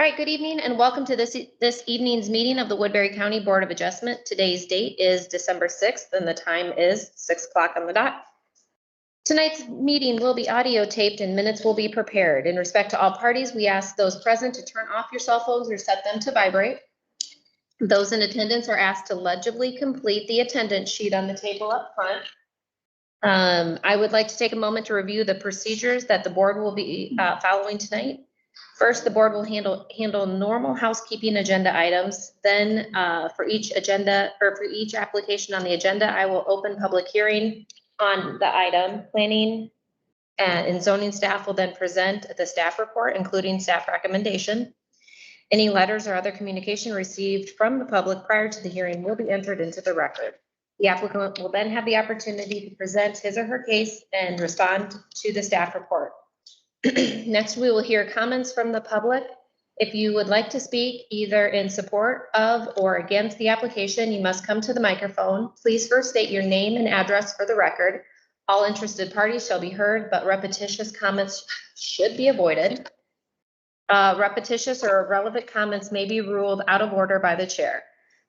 All right, good evening and welcome to this evening's meeting of the Woodbury County Board of Adjustment. Today's date is December 6th and the time is 6 o'clock on the dot. Tonight's meeting will be audio taped and minutes will be prepared. In respect to all parties, we ask those present to turn off your cell phones or set them to vibrate. Those in attendance are asked to legibly complete the attendance sheet on the table up front. I would like to take a moment to review the procedures that the board will be following tonight. First, the board will handle normal housekeeping agenda items. Then for each application on the agenda, I will open public hearing on the item. Planning and zoning staff will then present the staff report, including staff recommendation. Any letters or other communication received from the public prior to the hearing will be entered into the record. The applicant will then have the opportunity to present his or her case and respond to the staff report. Next, we will hear comments from the public. If you would like to speak either in support of or against the application, you must come to the microphone. Please first state your name and address for the record. All interested parties shall be heard, but repetitious comments should be avoided. Repetitious or irrelevant comments may be ruled out of order by the chair.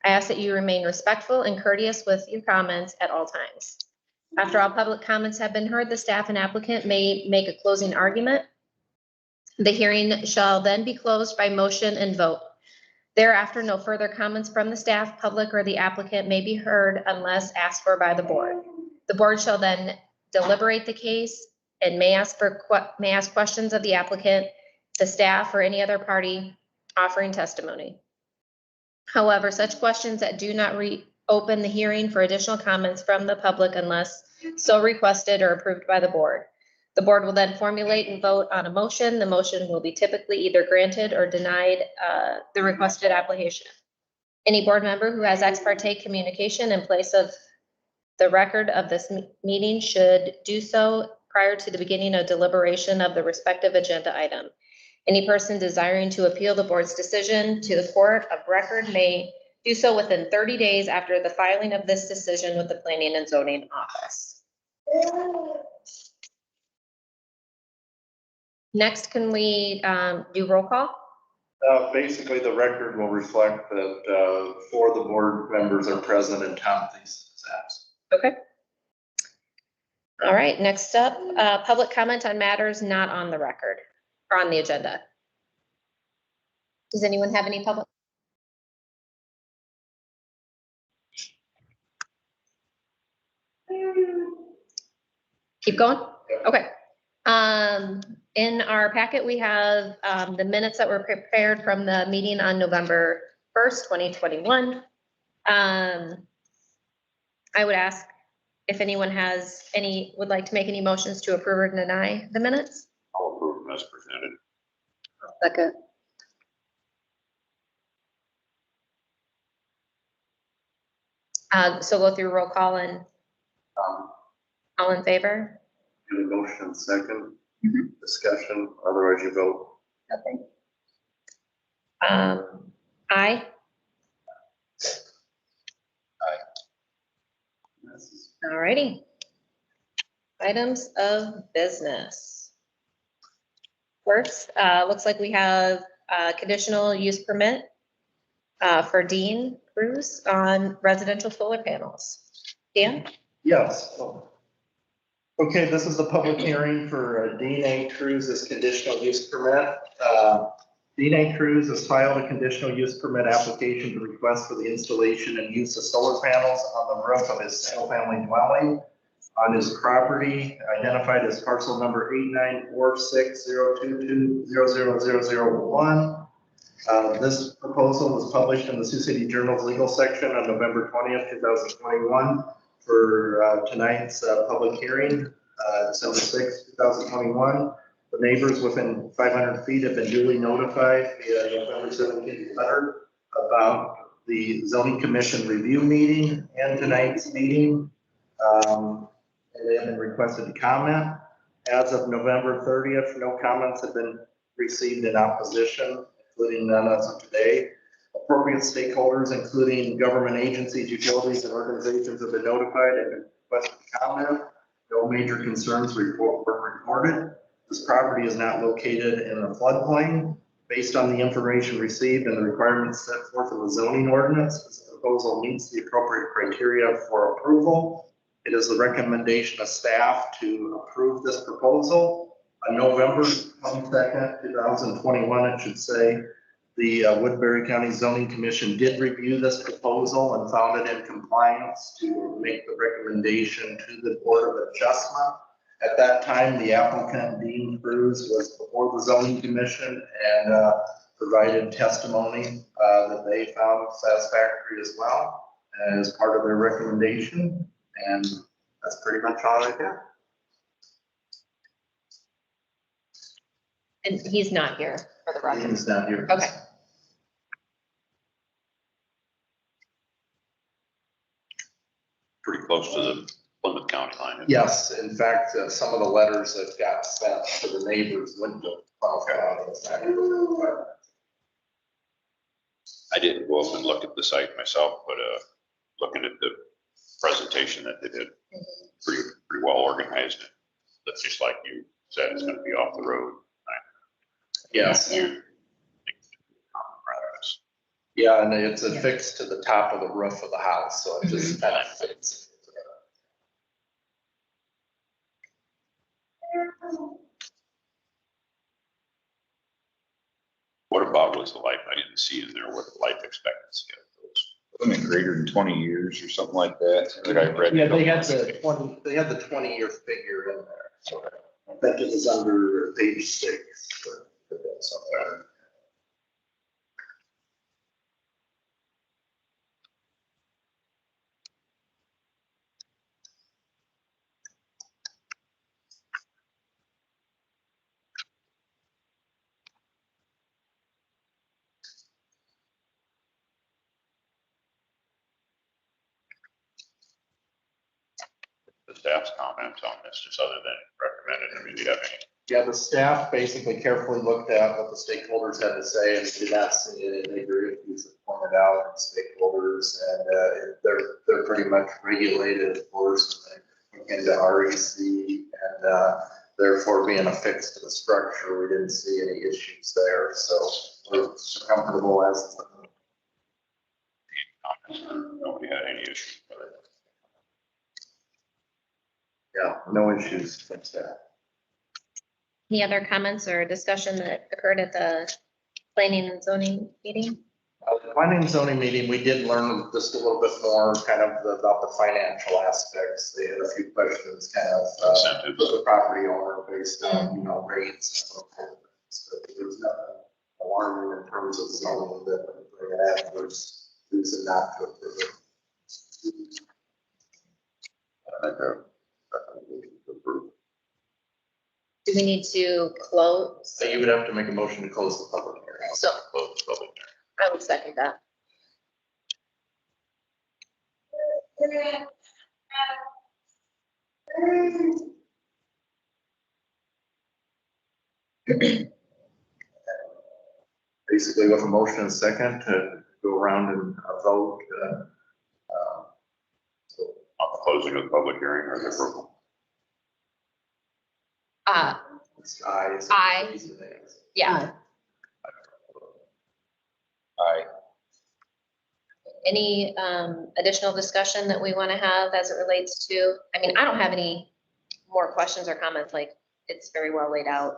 I ask that you remain respectful and courteous with your comments at all times. After all public comments have been heard, the staff and applicant may make a closing argument. The hearing shall then be closed by motion and vote. Thereafter, no further comments from the staff, public, or the applicant may be heard unless asked for by the board. The board shall then deliberate the case and may ask questions of the applicant, the staff, or any other party offering testimony. However, such questions that do not reopen the hearing for additional comments from the public unless so requested or approved by the board. The board will then formulate and vote on a motion. The motion will be typically either granted or denied the requested application. Any board member who has ex parte communication in place of the record of this meeting should do so prior to the beginning of deliberation of the respective agenda item. Any person desiring to appeal the board's decision to the court of record may do so within 30 days after the filing of this decision with the Planning and Zoning Office. Next, can we do roll call? Basically, the record will reflect that 4 of the board members are present and Tom Thiessen is absent. Okay. All right, next up, public comment on matters not on the record or on the agenda. Does anyone have any public? Keep going? Okay. In our packet, we have the minutes that were prepared from the meeting on November 1st, 2021. I would ask if anyone would like to make any motions to approve or deny the minutes. I'll approve them as presented. Second. So go through roll call and all in favor? Get a motion second. Discussion, otherwise you vote. Okay. Aye. All righty. Items of business. First, looks like we have a conditional use permit for Dean Cruz on residential solar panels. Dan? Yes. Okay, this is the public hearing for Dean A. Cruz's conditional use permit. Dean A. Cruz has filed a conditional use permit application to request for the installation and use of solar panels on the roof of his single-family dwelling on his property identified as parcel number 894602200001. This proposal was published in the Sioux City Journal's legal section on November 20th, 2021 for tonight's public hearing, December 6th, 2021. The neighbors within 500 feet have been duly notified via November 17th letter about the zoning commission review meeting and tonight's meeting. And they have been requested to comment. As of November 30th, no comments have been received in opposition, including none as of today. Appropriate stakeholders, including government agencies, utilities, and organizations have been notified and requested to comment. No major concerns were reported. This property is not located in a floodplain. Based on the information received and the requirements set forth in the zoning ordinance, this proposal meets the appropriate criteria for approval. It is the recommendation of staff to approve this proposal. On November 22nd, 2021, it should say, the Woodbury County Zoning Commission did review this proposal and found it in compliance to make the recommendation to the Board of Adjustment. At that time, the applicant, Dean Cruz, was before the Zoning Commission and provided testimony that they found satisfactory as well as part of their recommendation. And that's pretty much all I got. And he's not here for the record. Dean's not here. Okay. Pretty close to the Plymouth County line. Yes, in fact, some of the letters that got sent to the neighbors went to Plymouth County. I didn't go up and look at the site myself, but looking at the presentation that they did, pretty well organized. That's just like you said, it's going to be off the road. Yes. Yeah. Yeah, and it's affixed to the top of the roof of the house, so it just kind of fits. What about was the life? I didn't see in there what the life expectancy of those. Wasn't it greater than 20 years or something like that? That I read. Yeah, they had the 20-year figure in there, so I think it was under page 6. Somewhere. The staff's comments on this, just other than recommended. I mean, do you have any? Yeah, the staff basically carefully looked at what the stakeholders had to say and did not see any major issues that pointed out stakeholders, and they're pretty much regulated, of course, into REC, and therefore being affixed to the structure, we didn't see any issues there. So we're comfortable as Nobody had any issues with it. yeah, no issues with that. Any other comments or discussion that occurred at the planning and zoning meeting? The planning and zoning meeting, we did learn just a little bit more kind of about the financial aspects. They had a few questions kind of Incentives. for the property owner based on, rates. So there's nothing alarming in terms of zoning that would bring it adverse reason not to approve it. I think I approve. Do we need to close? So you would have to make a motion to close the public hearing. So Close the public hearing. I would second that. Basically with a motion and second to go around and vote. On the closing of the public hearing or the approval. It's ayes. Aye. Yeah. Aye. Any additional discussion that we want to have as it relates to, I mean, I don't have any more questions or comments, like, it's very well laid out.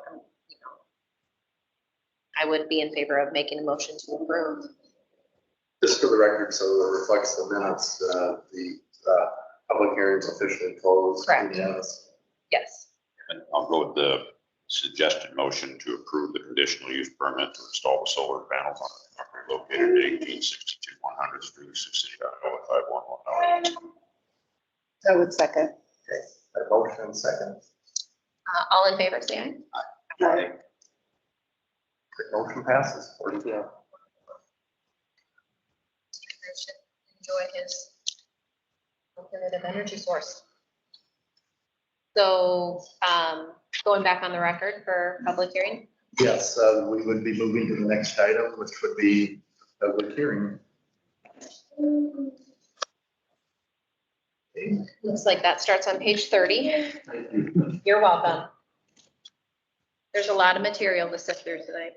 I would be in favor of making a motion to approve. Just for the record, so it reflects the minutes, the public hearing is officially closed. Correct. Yes. Yes. And I'll go with the suggested motion to approve the conditional use permit to install the solar panels on the property located at 1862 100th Street, Sioux City, Iowa 51108. I would second. Okay, a motion and second. All in favor, say aye. Aye. The motion passes 4-0. Should enjoy his alternative energy source. So, going back on the record for public hearing, Yes, we would be moving to the next item, which would be public hearing. Okay, looks like that starts on page 30. thank you. You're welcome. There's a lot of material to sift through tonight.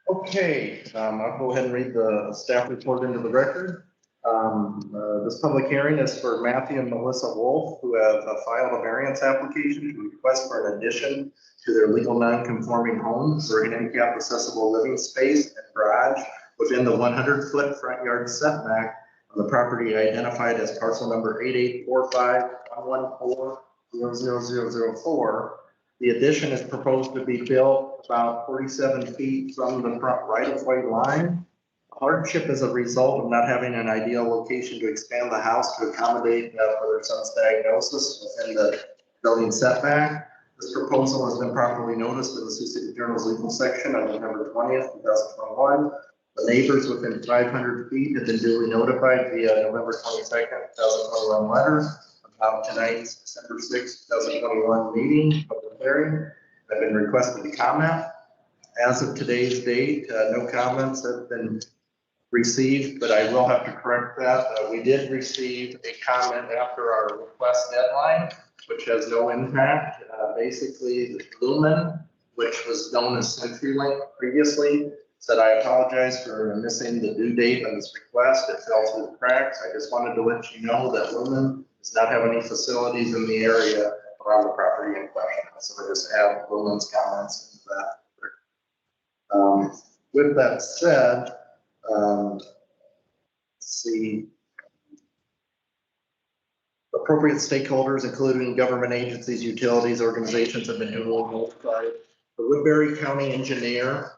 Okay, I'll go ahead and read the staff report into the record. This public hearing is for Matthew and Melissa Wolf, who have filed a variance application to request for an addition to their legal non-conforming home for handicap accessible living space and garage within the 100-foot front yard setback on the property identified as parcel number 8845-114-00004. The addition is proposed to be built about 47 feet from the front right-of-way line. Hardship is a result of not having an ideal location to expand the house to accommodate for their son's diagnosis within the building setback. This proposal has been properly noticed in the Sioux City Journal's legal section on November 20th, 2021. The neighbors within 500 feet have been duly notified via November 22nd, 2021 letter about tonight's December 6th, 2021 meeting of the hearing. I've been requested to comment. As of today's date, no comments have been received, but I will have to correct that. We did receive a comment after our request deadline, which has no impact. Basically, the Lumen, which was known as CenturyLink previously, said, I apologize for missing the due date on this request. It fell through the cracks. I just wanted to let you know that Lumen does not have any facilities in the area around the property in question. So I just add Lumen's comments into that. With that said, let's see. Appropriate stakeholders, including government agencies, utilities, organizations, have been duly notified. The Woodbury County engineer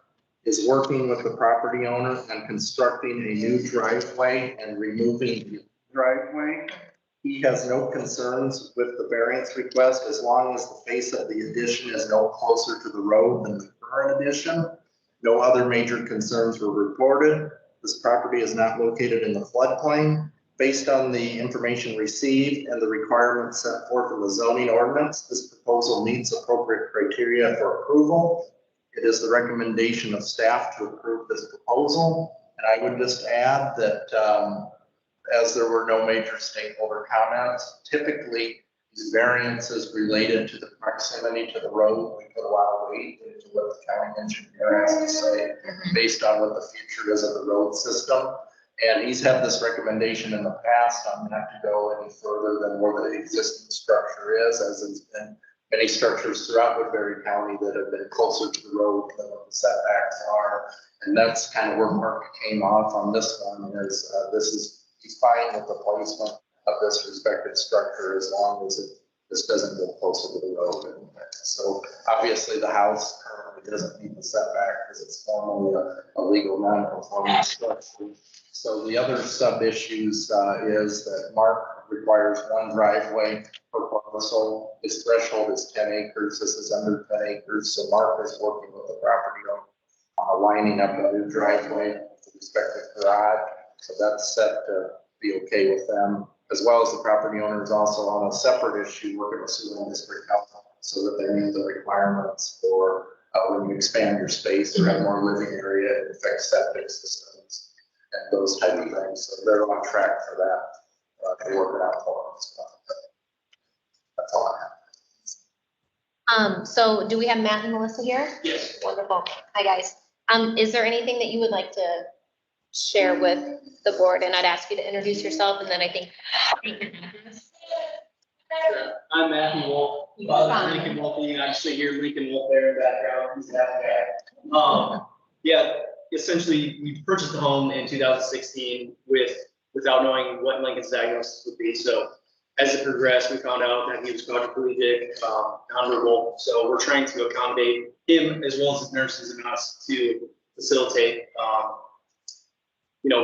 is working with the property owner on constructing a new driveway and removing the driveway. He has no concerns with the variance request as long as the face of the addition is no closer to the road than the current addition. No other major concerns were reported. This property is not located in the floodplain. Based on the information received and the requirements set forth in the zoning ordinance, this proposal meets appropriate criteria for approval. It is the recommendation of staff to approve this proposal. And I would just add that as there were no major stakeholder comments, typically these variances related to the proximity to the road, we put a lot of weight into what the county engineer has to say based on what the future is of the road system. And he's had this recommendation in the past on not to go any further than where the existing structure is, as there's been many structures throughout Woodbury County that have been closer to the road than what the setbacks are. And that's kind of where Mark came off on this one, is he's fine with the placement of this respective structure as long as this doesn't go closer to the road. And so obviously the house currently doesn't meet the setback because it's formally a legal non-conforming structure. So the other sub issues is that Mark requires one driveway per parcel. His threshold is 10 acres. This is under 10 acres. So Mark is working with the property owner on aligning up a new driveway with the respective garage. So that's set to be okay with them, as well as the property owner is also on a separate issue working with Siouxland District Health so that they meet the requirements for when you expand your space or have more living area and affect septic systems and those type of things. So they're on track for that. To work it out for us. That's all I have. So do we have Matt and Melissa here? Yes. Wonderful. Hi, guys. Is there anything that you would like to share with the board? And I'd ask you to introduce yourself, and then I think. I'm Matthew Wolf, Lincoln Wolf, you can see here Lincoln Wolf there in the background. He's that guy. Yeah, essentially, we purchased the home in 2016 without knowing what Lincoln's diagnosis would be. So as it progressed, we found out that he was quadriplegic, nonverbal. So we're trying to accommodate him as well as his nurses and us to facilitate,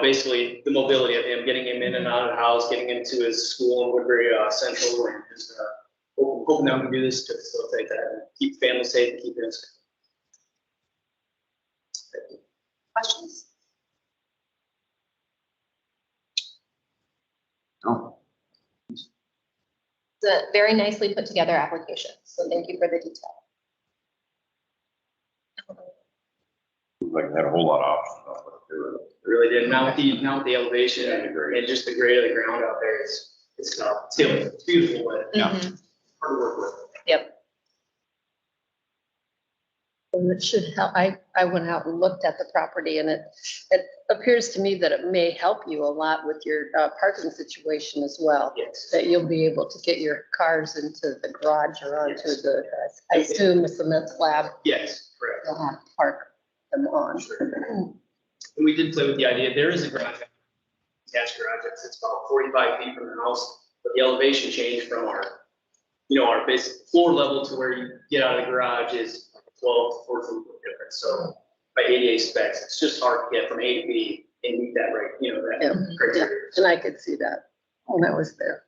basically the mobility of him, getting him in and out of the house, getting him to his school in Woodbury Central, and just hoping that we can do this to facilitate that and keep the family safe and keep him safe. Questions? No. It's a very nicely put together application, so thank you for the detail. Like they had a whole lot of options. It really did. Now with the elevation and just the grade of the ground out there, it's tough. It's beautiful, but Yeah. Mhm. hard to work with. Yep. And it should help. I went out and looked at the property and it appears to me that it may help you a lot with your parking situation as well. Yes. That you'll be able to get your cars into the garage or onto the, I assume, the cement slab. Yes, correct. You'll have to park them on. And we did play with the idea, there is a garage, attached garage, it's about 45 feet from the house, but the elevation change from our, our basic floor level to where you get out of the garage is 12 to 14 foot difference. So by ADA specs, it's just hard to get from A to B and meet that right, that Yeah. criteria. And I could see that when I was there.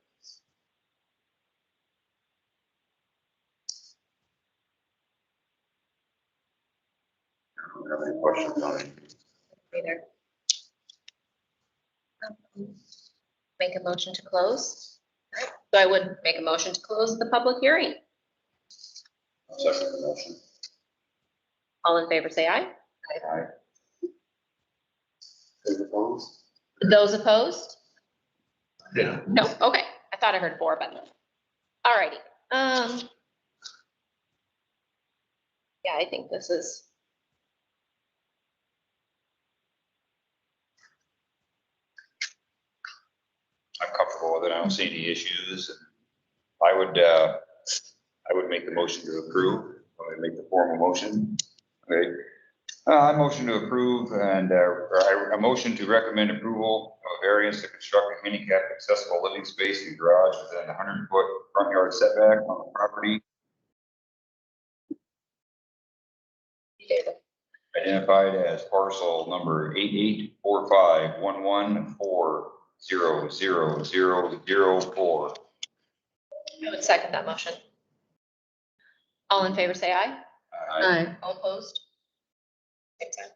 I don't have any questions on it. Either. Make a motion to close. All right. So I would make a motion to close the public hearing. I'll second the motion. All in favor, say aye. Aye. Those opposed? Yeah. No, okay. I thought I heard 4, but no. All righty. Yeah, I think this is. I'm comfortable with it. I don't see any issues. I would make the motion to approve. I would make the formal motion. Okay. I motion to approve and, a motion to recommend approval of variance to construct a handicap accessible living space and garage within a 100-foot front yard setback on the property identified as parcel number 884511400004. I would second that motion. All in favor, say aye. Aye. All opposed? Same sign.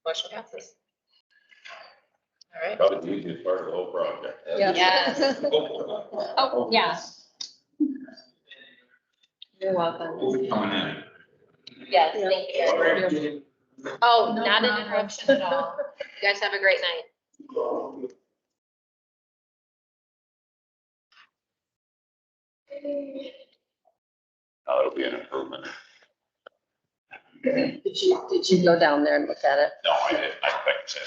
Motion passes. All right. Probably the easiest part of the whole project. Yes. Oh, Oh, yeah. You're welcome. Coming in. Yes, thank you. Oh, not an interruption at all. You guys have a great night. Oh, it'll be an improvement. Did you go down there and look at it? No, I think I said,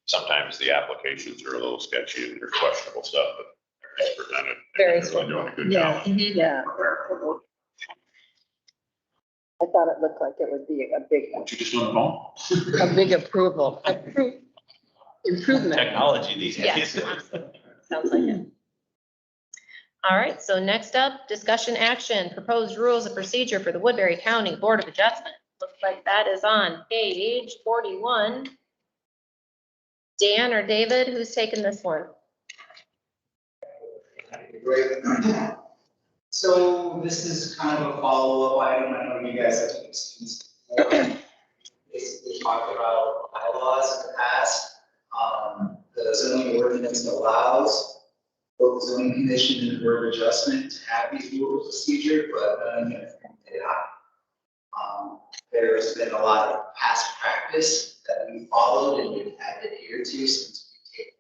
sometimes the applications are a little sketchy and there's questionable stuff, but they're presented. Very They're really doing a good Yeah. job. Yeah. I thought it looked like it would be a big, What you just on the phone? a big approval, improvement. Technology these Yes. days. Sounds like it. All right, so next up, discussion action, proposed rules of procedure for the Woodbury County Board of Adjustment. Looks like that is on page 41. Dan or David, who's taking this one? Great. So this is kind of a follow-up item. I know you guys have seen this. Basically talked about bylaws in the past. The zoning ordinance allows both the zoning commission and board of adjustment to have these rules of procedure, but none of them did not. There's been a lot of past practice that we followed and we've had to adhere to since we take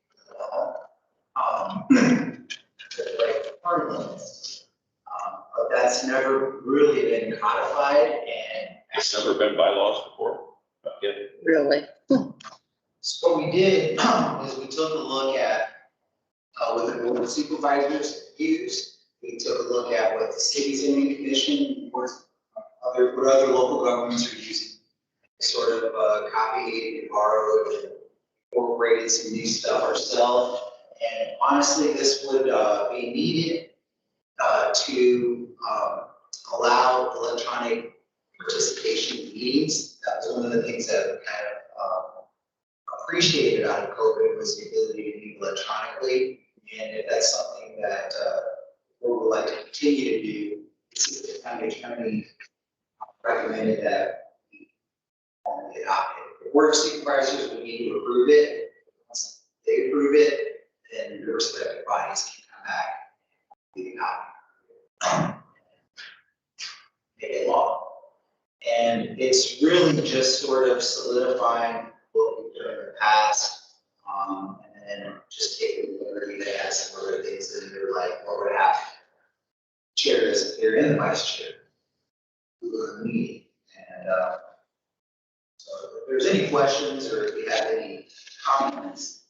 the parliaments. But that's never really been codified and. It's never been bylaws before. Yeah. Really? So what we did is we took a look at what the board of supervisors used. We took a look at what the city zoning commission, what other local governments are using. Sort of copied and borrowed and incorporated some new stuff ourselves. And honestly, this would be needed to allow electronic participation in meetings. That was one of the things that kind of appreciated out of COVID was the ability to meet electronically. And if that's something that we would like to continue to do, this is the county attorney recommended that we adopt it. The board of supervisors would need to approve it. Once they approve it, then the respective bodies can come back and we adopt it. Make it law. And it's really just sort of solidifying what we've done in the past. And then just taking the liberty to add some other things that are like, what would happen? Chair is here and the vice chair. Who are me. And So if there's any questions or if you have any comments.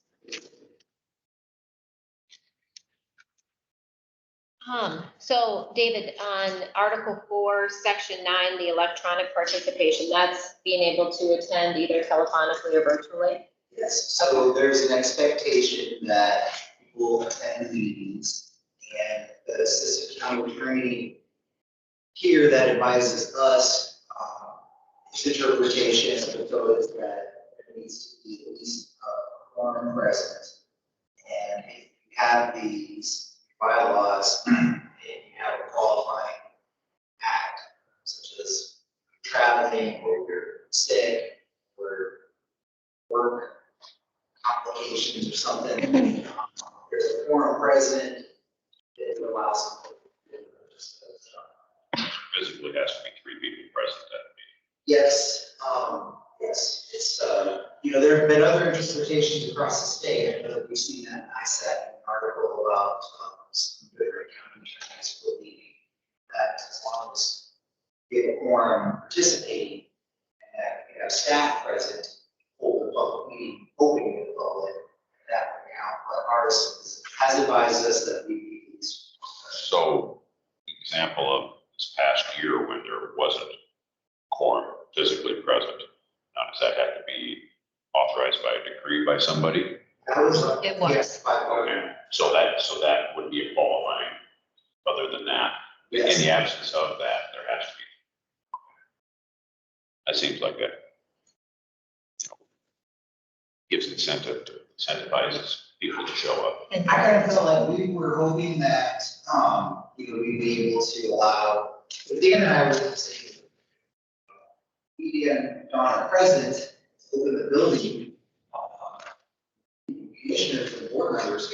So David, on Article 4, Section 9, the electronic participation, that's being able to attend either telephonically or virtually? Yes, so there's an expectation that people attend meetings, and the assistant county attorney here that advises us, his interpretation of the code is that there needs to be at least a quorum present. And if you have these bylaws and you have a qualifying act, such as traveling or you're sick or work complications or something, there's a quorum present, it allows. Physically has to be 3 people present at the Yes, there have been other interpretations across the state. I know that we've seen that in ISAC, an article about some Woodbury County attorneys believing that as long as you have a quorum participating and that you have staff present, hold the public meeting, open to the public, that would count. But ours has advised us that we need these. So, example of this past year when there wasn't quorum physically present, now does that have to be authorized by a decree by somebody? That was. It was. Yes, by vote. Okay, so that would be a qualifying. Other than that, Yes. in the absence of that, there has to be. That seems like that gives incentivizes people to show up. I kind of felt like we were hoping that, we'd be able to allow, but Dan and I were saying, we and Don are present, open the building, commissioners and board members.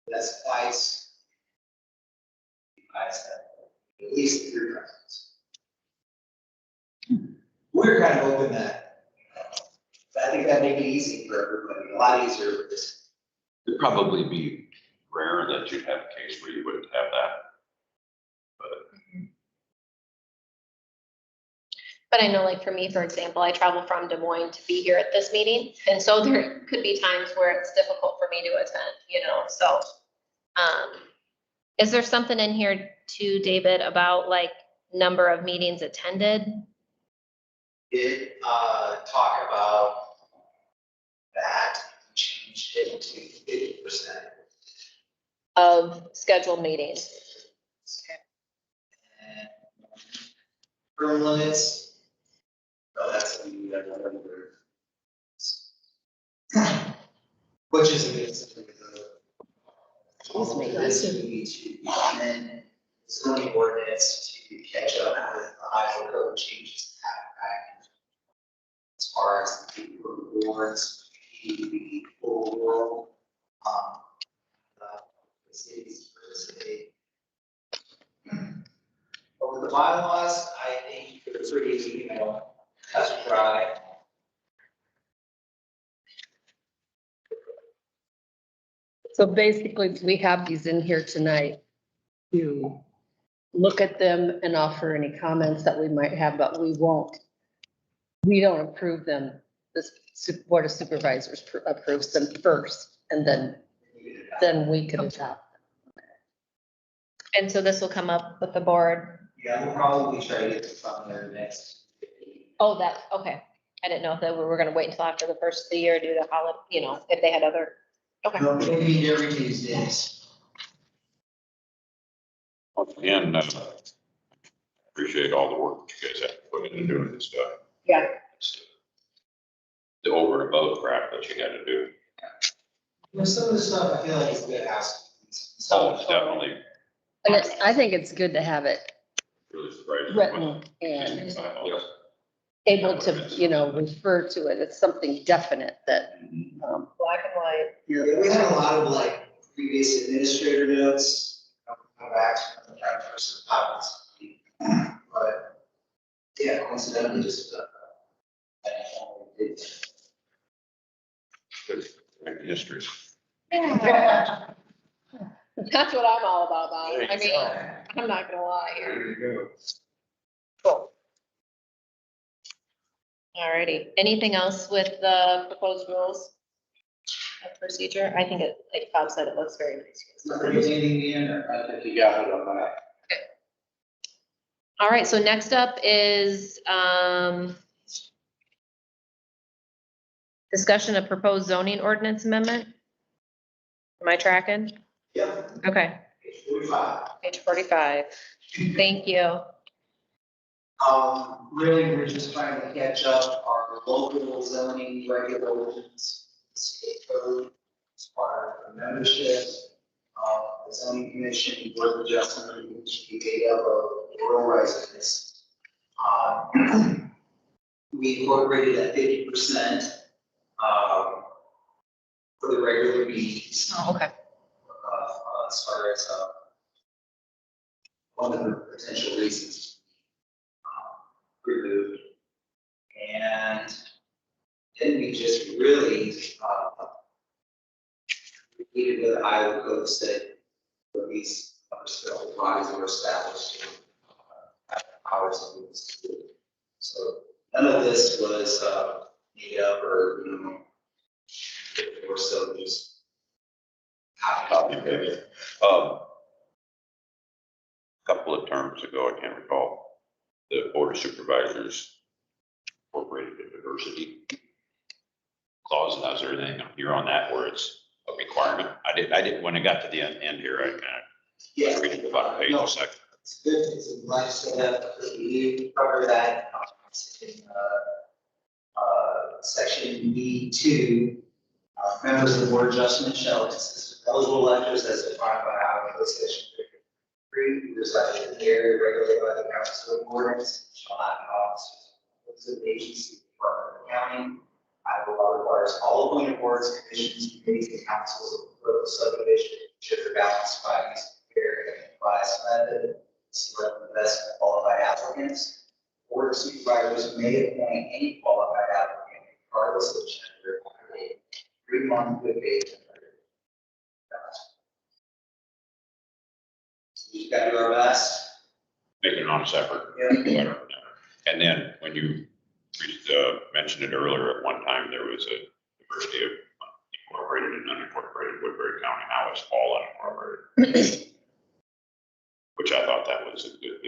That's twice. At least 3 presents. We're kind of hoping that, I think that make it easy for everybody, a lot easier for this. It'd probably be rare that you'd have a case where you wouldn't have that. But I know, like for me, for example, I travel from Des Moines to be here at this meeting. And so there could be times where it's difficult for me to attend, so. Is there something in here too, David, about like number of meetings attended? Did, talk about that, changed it to 50%. Of scheduled meetings? And term limits. Oh, that's. Which is a good. Excuse me. This would be to, and then zoning ordinance to catch up with the Iowa code changes that back. As far as the boards, the full world, the cities participate. But with the bylaws, I think it's pretty easy, cut and dry. So basically, we have these in here tonight to look at them and offer any comments that we might have, but we won't. We don't approve them. This Board of Supervisors approves them first, and then we can adopt. And so this will come up with the board. Yeah, we'll probably try to get this on there next. Oh, okay. I didn't know if we were gonna wait until after the first of the year, do the holiday, if they had other. Okay. No, we meet every Tuesdays. Once again, appreciate all the work that you guys have to put into doing this stuff. Yeah. The over and above crap that you gotta do. Some of the stuff I feel like is good house. Oh, it's definitely And I think it's good to have it really surprising. written and Yes. able to, refer to it. It's something definite that, Black and white. Yeah, we had a lot of like previous administrator notes, come back from the first comments. But yeah, coincidentally, just. Good history. That's what I'm all about, Bob. There you I mean, go. I'm not gonna lie here. There you go. Cool. Alrighty, anything else with the proposed rules of procedure? I think it, like Bob said, it looks very nice. I think you got it on that. All right, so next up is, discussion of proposed zoning ordinance amendment. Am I tracking? Yeah, Okay, page 45. page 45. Thank you. Really, we're just trying to catch up our local zoning regulations, state code, as part of the membership. The zoning commission, board of adjustment, which we made up of rural residents. We incorporated at 50%, for the regular meetings. Oh, okay. As far as, one of the potential reasons removed. And then we just really, repeated what Iowa code said, that these special bodies were established to have powers of this to do. So none of this was, made up or, or so just. Copy and paste. Couple of terms ago, I can't recall, the board of supervisors incorporated the diversity clause, and that's everything. You're on that where it's a requirement. I didn't, when it got to the end here, I kind Yeah. of read it about a page a second. It's good, it's a nice setup, we cover that, in, section B2. Members of the board of adjustment shall consist of eligible electors as defined by Iowa Code Section 3, who reside in the area regulated by the county zoning ordinance, shall not be officers of the agency, department, or county. Iowa law requires all appointed boards, commissions, committees, and councils of the political subdivision should be balanced by these fair and biased method, select the best qualified applicants. Board of supervisors may appoint any qualified applicant regardless of gender, 3 months with age. So we just gotta do our best. Make it an honest effort. Yeah. And then when you mentioned it earlier, at one time, there was a diversity of incorporated and unincorporated Woodbury County. Now it's all unincorporated. Which I thought that was a good,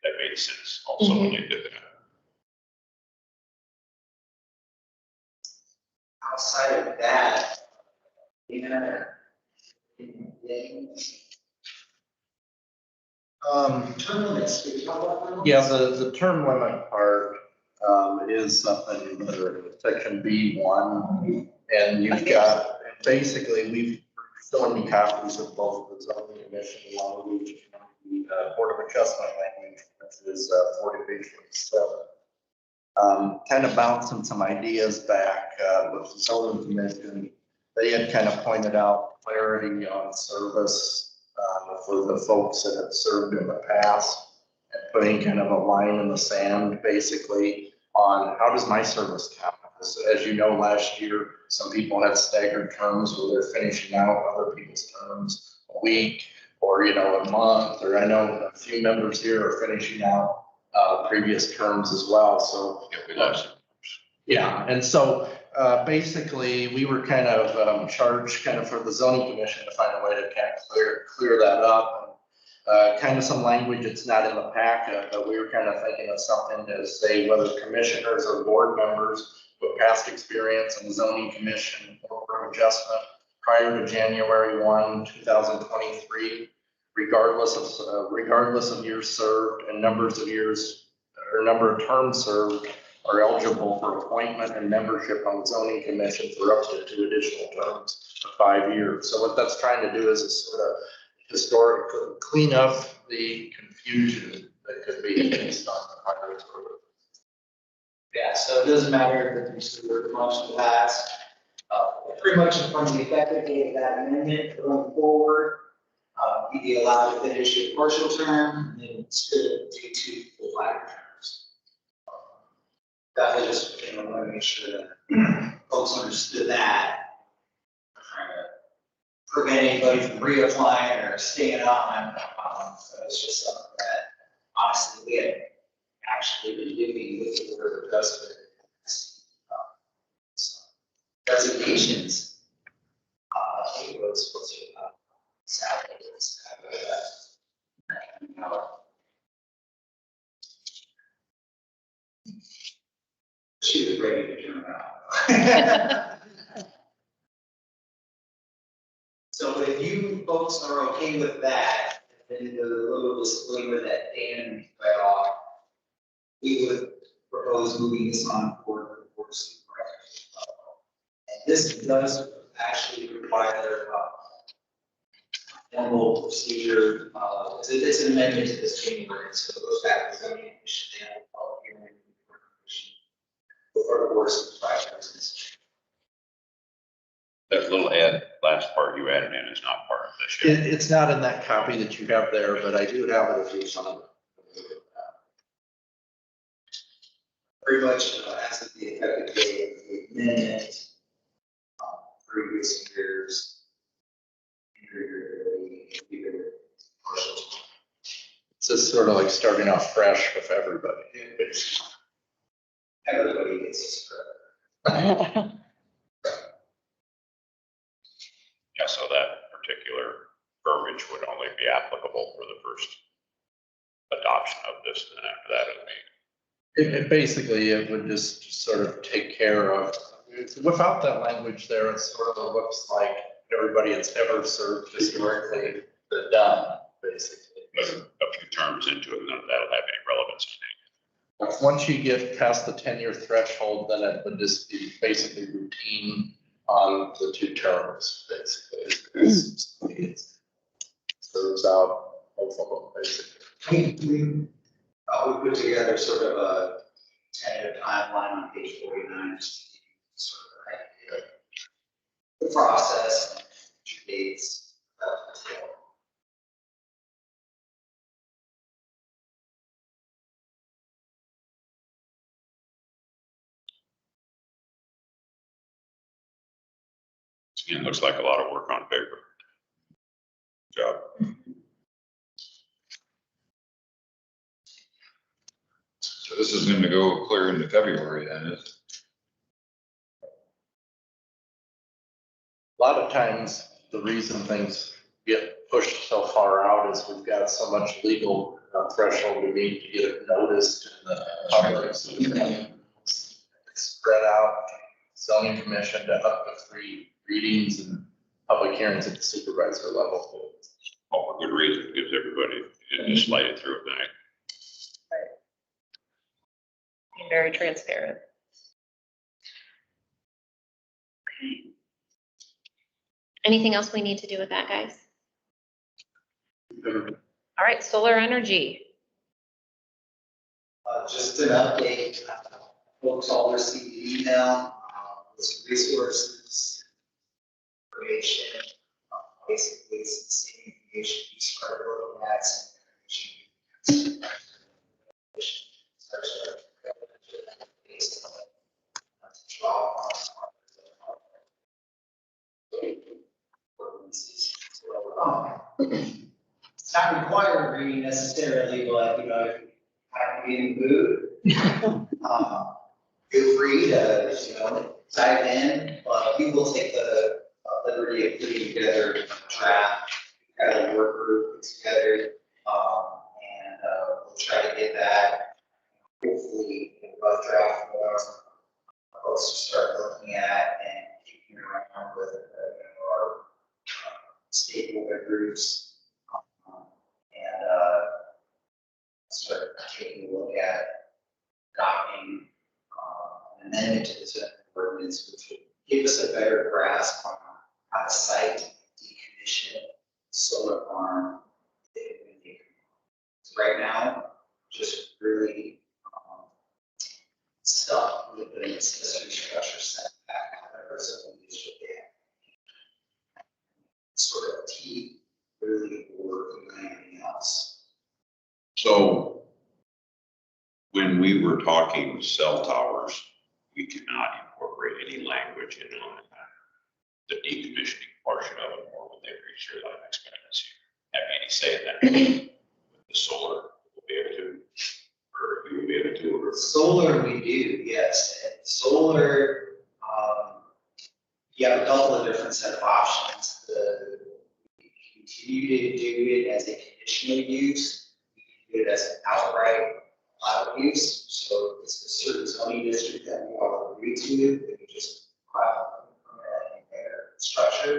that made sense also when you did that. Outside of that, term limits, did you talk about term limits? Yeah, the term limit part, is something under section B1. And you've got, and basically, we've shown you copies of both the zoning commission language and the board of adjustment language, which is 40 page 47. Kind of bouncing some ideas back with the zoning commission. They had kind of pointed out clarity on service for the folks that have served in the past, and putting kind of a line in the sand, basically, on how does my service count? As you know, last year, some people had staggered terms where they're finishing out other people's terms a week or, a month, or I know a few members here are finishing out previous terms as well, so. Yeah, we lost some. Yeah, and so basically, we were kind of charged kind of for the zoning commission to find a way to kind of clear that up. Kind of some language that's not in the packet, but we were kind of thinking of something to say whether commissioners or board members with past experience in the zoning commission or board of adjustment prior to January 1, 2023, regardless of years served and numbers of years or number of terms served, are eligible for appointment and membership on the zoning commission for up to 2 additional terms for 5 years. So what that's trying to do is a sort of historically clean up the confusion that could be based on the primary sort of. Yeah, so it doesn't matter if you served much in the past. Pretty much from the effective date of that amendment going forward, you'd be allowed to finish your partial term and then still do 2 full 5-year terms. That was just, I want to make sure that folks understood that. Trying to prevent anybody from reapplying or staying on. So it's just something that honestly we had actually been doing with the board of adjustment resignations. It was supposed to, Saturday. She was ready to turn around. So if you folks are okay with that, then the little disclaimer that Dan read off, we would propose moving this on forward for the board of supervisors. And this does actually require formal procedure. It's an amendment to this January, so it goes back to the zoning commission and public hearing before the board of supervisors. That little last part you added in is not part of this yet. It's not in that copy that you have there, but I do have it if you saw it. Very much as of the effective date of the amendment, previous years. It's just sort of like starting out fresh with everybody. Everybody gets this correct. Yeah, so that particular verbiage would only be applicable for the first adoption of this, and then after that, it would be. Basically, it would just sort of take care of, without that language there, it sort of looks like everybody that's ever served historically, they're done, basically. But a few terms into it, none of that'll have any relevance. Once you get past the 10-year threshold, then it would just be basically routine on the 2 terms, basically. It serves out both of them, basically. We put together sort of a tentative timeline on page 49, just to give you sort of an idea of the process and future dates. Again, looks like a lot of work on paper. Good job. So this is going to go clear into February then, is it? A lot of times, the reason things get pushed so far out is we've got so much legal threshold we need to get it noticed in the public. So it's spread out, zoning commission to up to 3 readings and public hearings at the supervisor level. All for good reason, gives everybody, it just slide it through at night. Being very transparent. Okay. Anything else we need to do with that, guys? All right, solar energy. Just an update, folks all received the email, with some resources, information, basically it's the same information you started looking at. Some information. Based on it's not required reading necessarily, but you know, if you happen to be in the mood, feel free to, you know, dive in, but we will take the liberty of putting together a draft, got a work group together, and we'll try to get that hopefully in a rough draft form, folks to start looking at and kicking around with our stakeholder groups. Start taking a look at adopting an amendment to this ordinance, which would give us a better grasp on how to site decommission solar farm. Right now, just really stuck with the accessory structure setback, however, something is sort of T really working on anything else. So when we were talking cell towers, we cannot incorporate any language in on the decommissioning portion of it, or when they reach their life expectancy. Have any say in that? With the solar, we'll be able to, or we will be able to, or Solar we do, yes. And solar, couple of different set of options. We continue to do it as a conditional use, we can do it as an outright allowed use. So it's a certain zoning district that we all agree to, that we just file a better structure.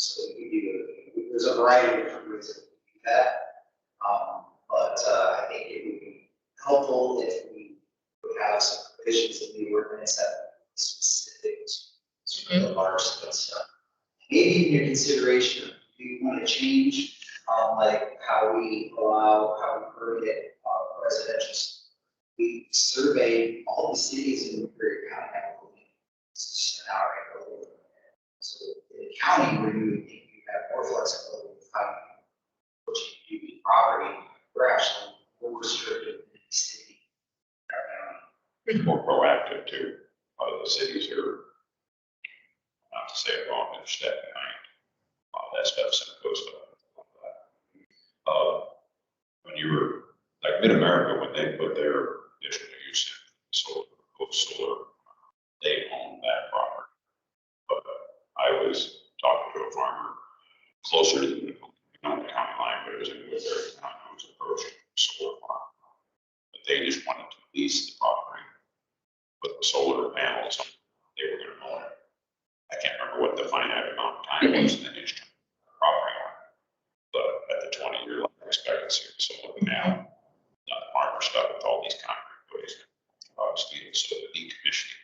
So we do, there's a variety of different ways that we do that. But I think it would be helpful if we would have some provisions in the ordinance that are specific to the large scale stuff. Maybe in your consideration, do you want to change, like how we permit residential? We surveyed all the cities in Woodbury County, it's just an hour. So in the county where you have more flexibility with how you do property, we're actually more restricted than the city. It's more proactive too. A lot of the cities are, not to say it wrong, they're step behind. A lot of that stuff's in the post. When you were, like Mid-America, when they put their additional use in solar, they own that property. But I was talking to a farmer closer to the county line, but it was in Woodbury County, who was approaching solar farm. But they just wanted to lease the property with the solar panels. They were going to own it. I can't remember what the finite amount of time was in the history of the property owner. But at the 20-year life expectancy of the solar panel, the farmer stuck with all these concrete ways, steel, so the decommissioning,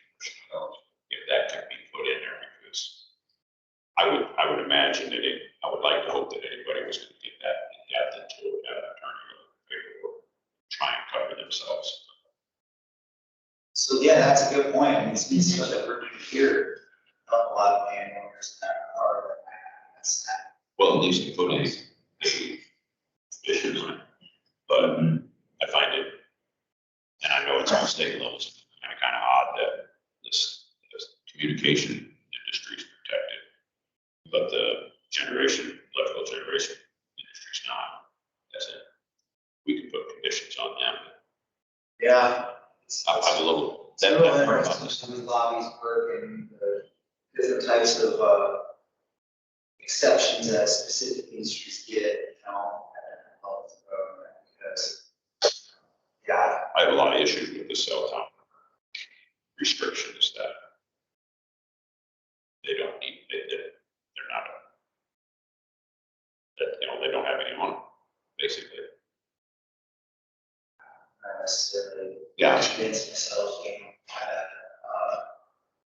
if that can be put in there, because I would imagine that I would like to hope that anybody was going to get that in depth into it, try and cover themselves. So yeah, that's a good point. I mean, it's stuff that we're doing here, a lot of landowners that are that's that. Well, at least to put in the issues on it. But I find it, and I know it's on state levels, kind of odd that this communication industry is protected, but the electrical generation industry is not. That's it. We can put conditions on them. Yeah. I'm a little. That lobbies work and the different types of exceptions that specific industries get, because, yeah. I have a lot of issues with the cell tower restrictions that they don't need, they're not, they don't have any on them, basically. Not necessarily. Yeah. Convince myself,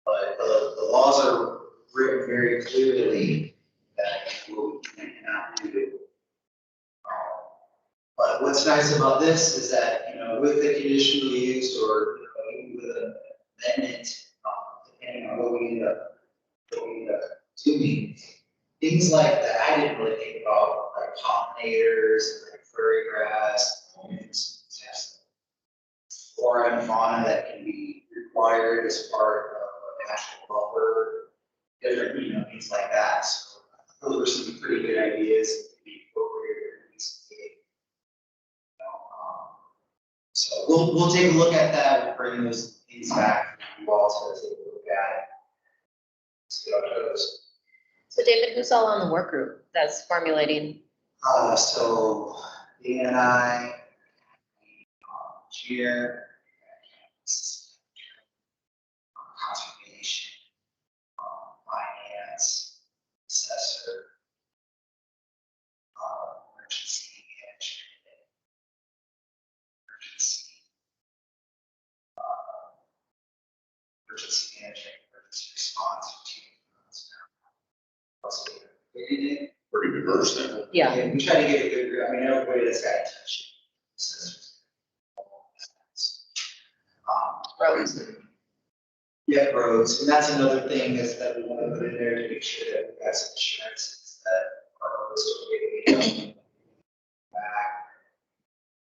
but the laws are written very clearly that we cannot do. But what's nice about this is that, with the conditional use or, even with an amendment, depending on what we end up doing, things like that I didn't really think about, like pollinators, like furry grass, flora and fauna that can be required as part of a national buffer, different, things like that. So those were some pretty good ideas to be incorporated in this case. So we'll take a look at that. We'll bring those things back for you all to take a look at it. See how it goes. So David, who's all on the work group that's formulating? So Dan and I, Chair, conservation, finance, assessor, emergency management, emergency response team. Pretty diverse then. Yeah. We try to get a good, everybody that's got a touch. Roads. Yeah, roads, and that's another thing is that we want to put in there to make sure that we've got some assurances that our roads are getting back.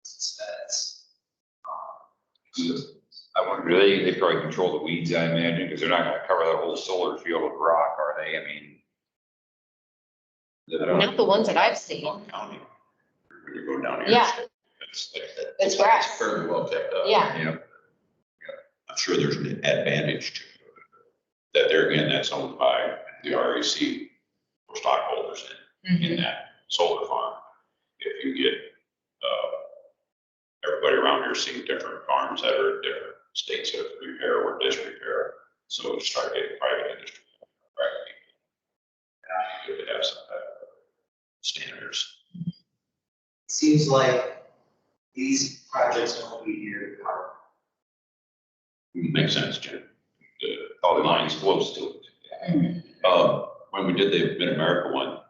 That's, I wonder, they probably control the weeds, I imagine, because they're not gonna cover that whole solar field with rock, are they? I mean. I don't know. Not the ones that I've seen. County. When you go down here. Yeah. It's grass. It's fairly well kept up. Yeah. Yeah. I'm sure there's an advantage to that there again, that's owned by the REC for stockholders in that solar farm. If you get, everybody around here seeing different farms that are different states of repair or disrepair, so start getting private industry. Good to have some standards. Seems like these projects won't be near the park. Makes sense, Jim. All the lines close to it. When we did the Mid-America one, it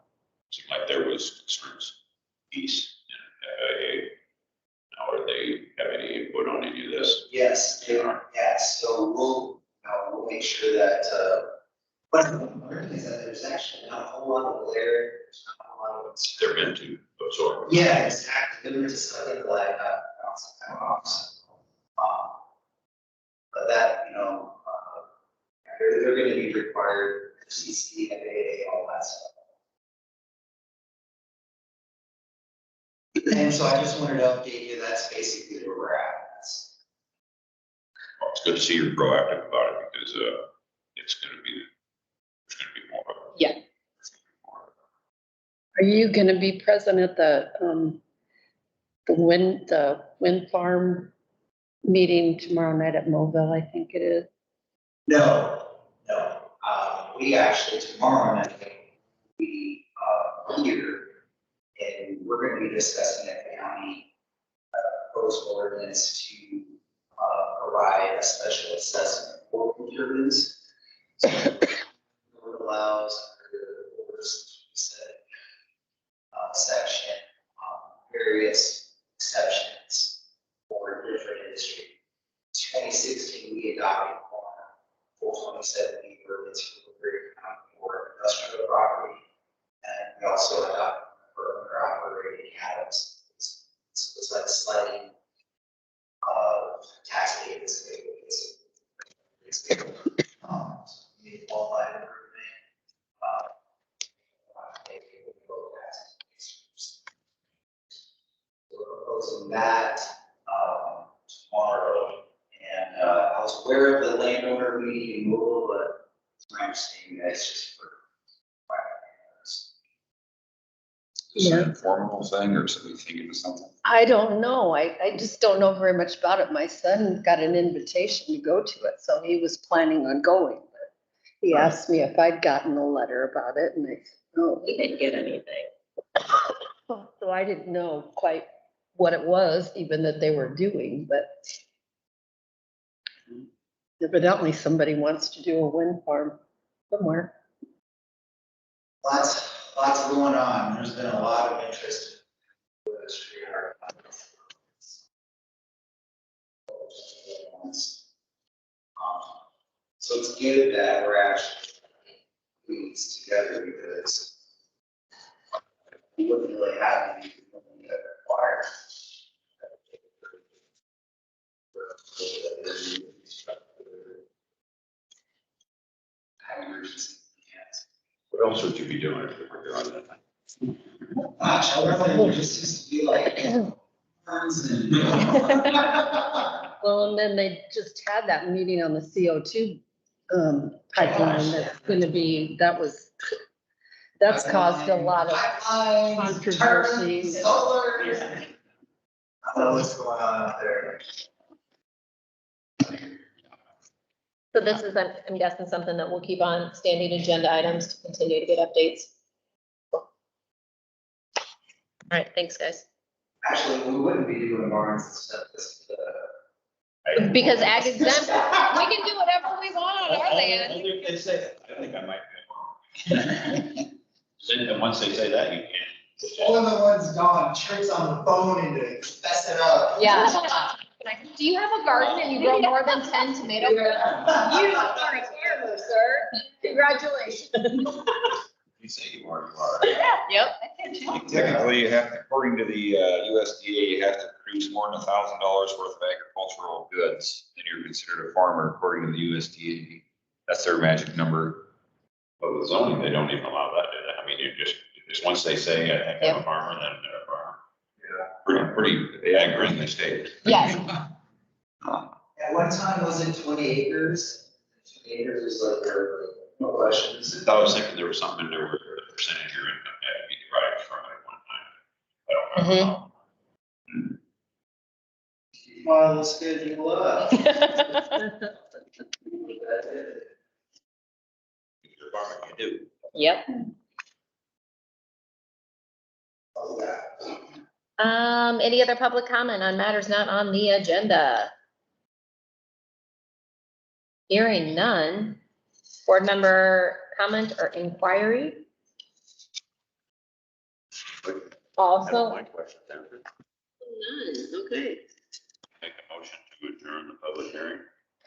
seemed like there was concerns east and FAA. Now, are they have any input on any of this? Yes, they are, yes, so we'll make sure that, but the important is that there's actually not a whole lot of glare, there's not a lot of. They're meant to absorb. Yeah, exactly, they're just something like, bounce kind of off. But that, they're gonna be required, CC, FAA, all that stuff. And so I just wanted to update you, that's basically where we're at. Well, it's good to see you're proactive about it because it's going to be, there's going to be more of it. Yeah. Are you gonna be present at the wind farm meeting tomorrow night at Mobile, I think it is? No, we actually, tomorrow night, we, here, and we're gonna be discussing at the county, proposed ordinance to, provide a special assessment for wind turbines. So it allows for the first section, various exceptions for different industry. 2016, we adopted one, 427 ordinance for industrial property, and we also adopted for owner-operated cabins. So it's like sliding tax havens. It's need qualified improvement. We're proposing that tomorrow, and I was aware of the landowner meeting in Louisville, but it's my understanding that it's just for private owners. Is it an informal thing or somebody thinking of something? I don't know. I just don't know very much about it. My son got an invitation to go to it, so he was planning on going. But he asked me if I'd gotten a letter about it, and I said, no. We didn't get anything. So I didn't know quite what it was, even that they were doing, but evidently somebody wants to do a wind farm somewhere. Lots going on. There's been a lot of interest in the industry. So it's good that we're actually putting these together because we wouldn't really have any that require. What else would you be doing if you were doing that? Gosh, I really just be like. Burns and. Well, and then they just had that meeting on the CO2 pipeline that's gonna be, that's caused a lot of controversy. Solar. I don't know what's going on out there. So this is, I'm guessing, something that we'll keep on standing agenda items to continue to get updates. All right, thanks, guys. Actually, we wouldn't be doing barns and stuff, this, Because ag exempt, we can do whatever we want on our land. I think I might be. And once they say that, you can't. All of the ones gone, tricks on the phone and to mess it up. Yeah. Do you have a garden and you grow more than 10 tomatoes? You are a farmer, sir. Congratulations. You say you are. Yep. Technically, you have to, according to the USDA, you have to produce more than $1,000 worth of agricultural goods, then you're considered a farmer according to the USDA. That's their magic number. Well, the zoning, they don't even allow that, do they? I mean, you just once they say, I think I'm a farmer, then they're a farmer. Yeah. Pretty ag friendly state. Yes. At one time, was it 20 acres? Meters is like there, no questions. I was thinking there was something in there where the percentage of your income had to be derived from at one time. I don't know. Well, let's schedule up. Your department, you do. Yep. Any other public comment on matters not on the agenda? Hearing none. Board member comment or inquiry? I have Also, my questions answered. none, okay. Make a motion to adjourn the public hearing.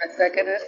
I second it.